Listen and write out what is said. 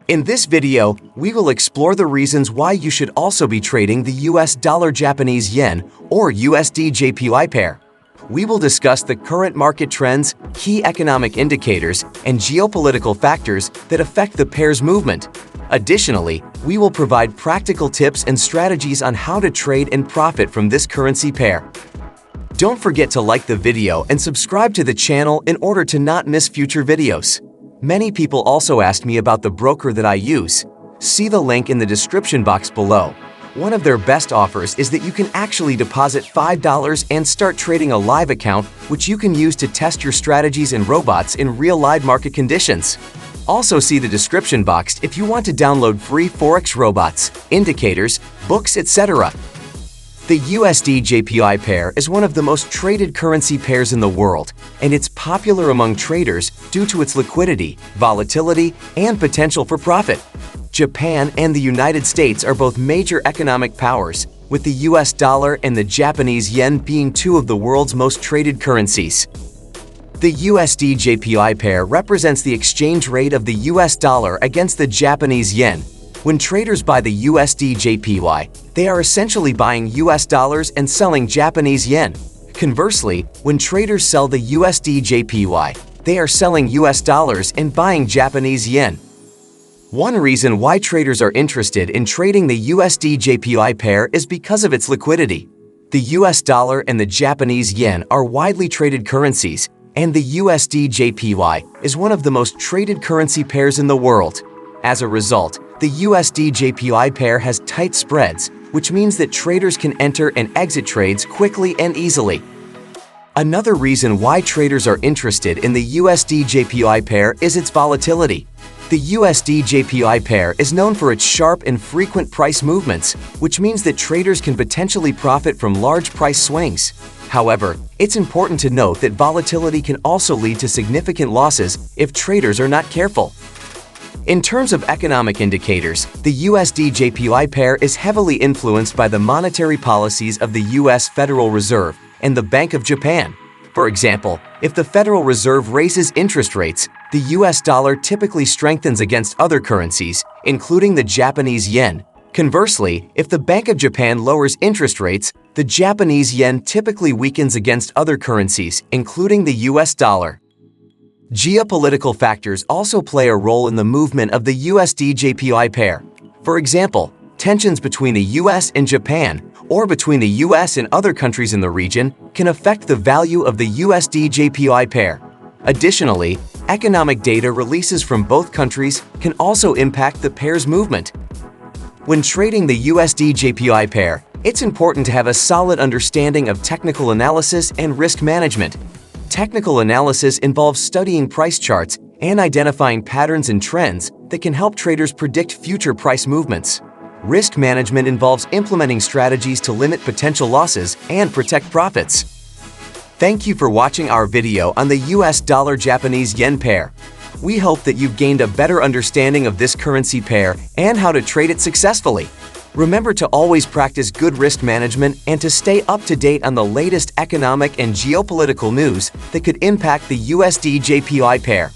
In this video, we will explore the reasons why you should also be trading the US dollar Japanese yen or USD-JPY pair. We will discuss the current market trends, key economic indicators, and geopolitical factors that affect the pair's movement. Additionally, we will provide practical tips and strategies on how to trade and profit from this currency pair. Don't forget to like the video and subscribe to the channel in order to not miss future videos. Many people also asked me about the broker that I use. See the link in the description box below. One of their best offers is that you can actually deposit $5 and start trading a live account, which you can use to test your strategies and robots in real live market conditions. Also see the description box if you want to download free forex robots, indicators, books, etc. The USD-JPY pair is one of the most traded currency pairs in the world, and it's popular among traders due to its liquidity, volatility, and potential for profit. Japan and the United States are both major economic powers, with the US dollar and the Japanese yen being two of the world's most traded currencies. The USD-JPY pair represents the exchange rate of the US dollar against the Japanese yen. When traders buy the USD-JPY, they are essentially buying US dollars and selling Japanese yen. Conversely, when traders sell the USD-JPY, they are selling US dollars and buying Japanese yen. One reason why traders are interested in trading the USD-JPY pair is because of its liquidity. The US dollar and the Japanese yen are widely traded currencies, and the USD-JPY is one of the most traded currency pairs in the world. As a result, the USD-JPY pair has tight spreads, which means that traders can enter and exit trades quickly and easily. Another reason why traders are interested in the USD-JPY pair is its volatility. The USD-JPY pair is known for its sharp and frequent price movements, which means that traders can potentially profit from large price swings. However, it's important to note that volatility can also lead to significant losses if traders are not careful. In terms of economic indicators, the USD-JPY pair is heavily influenced by the monetary policies of the US Federal Reserve and the Bank of Japan. For example, if the Federal Reserve raises interest rates, the US dollar typically strengthens against other currencies, including the Japanese yen. Conversely, if the Bank of Japan lowers interest rates, the Japanese yen typically weakens against other currencies, including the US dollar. Geopolitical factors also play a role in the movement of the USD-JPY pair. For example, tensions between the US and Japan, or between the US and other countries in the region, can affect the value of the USD-JPY pair. Additionally, economic data releases from both countries can also impact the pair's movement. When trading the USD-JPY pair, it's important to have a solid understanding of technical analysis and risk management. Technical analysis involves studying price charts and identifying patterns and trends that can help traders predict future price movements. Risk management involves implementing strategies to limit potential losses and protect profits. Thank you for watching our video on the US dollar Japanese yen pair. We hope that you've gained a better understanding of this currency pair and how to trade it successfully. Remember to always practice good risk management and to stay up to date on the latest economic and geopolitical news that could impact the USD-JPY pair.